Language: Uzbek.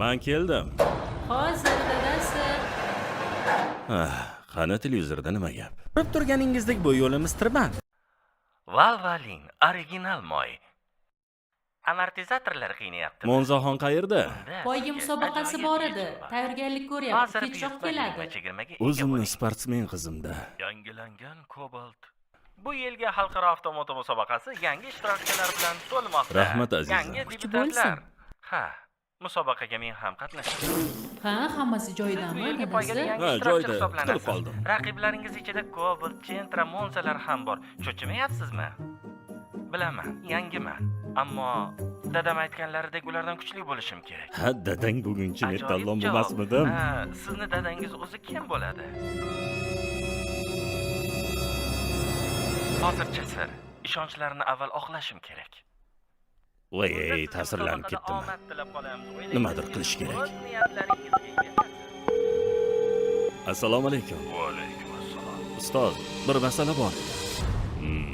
Men keldim. Hozir dadasi. Qani televizorda nima gap? Ko'rib turganingizdek bu yo'limiz tirband. Valvaling original moy. Amortizatorlar qiynayapti. Monzaxon qayerda? Poyga musobaqasi bor edi. Tayyorgarlik ko'ryapti. Kechroq keladi. O'zimni sportsmen qizimda. Yangilangan Cobalt. Bu yilgi xalqaro avtomoto musobaqasi yangi ishtirokchilar bilan to'lmoqda. Rahmat, azizim. Yangi Kuchi debyutantlar. bo'lsin. Ha, musobaqaga men ham qatnashaman. Ha, hammasi Bu joyidami yilgi poygada dadasi? yangi Ha, ishtirokchi joyida. hisoblanasiz. Qilib qoldim. Raqiblaringiz ichida Cobalt, Centra, Monzalar ham bor. Cho'chimayapsizmi? Bilaman, yangiman. Ammo dadam aytganlaridek ulardan kuchli bo'lishim kerak. Ha, dadang bugunchi Ajoyib metallon javob. bo'lmasmidim? Ha, sizni dadangiz o'zi kim bo'ladi? Hozircha sir. Ishonchlarini avval oqlashim kerak. Voy, ta'sirlanib ketdim. Nimadir qilish kerak. Assalomu alaykum. Va alaykum assalom. Ustoz, bir masala bor edi.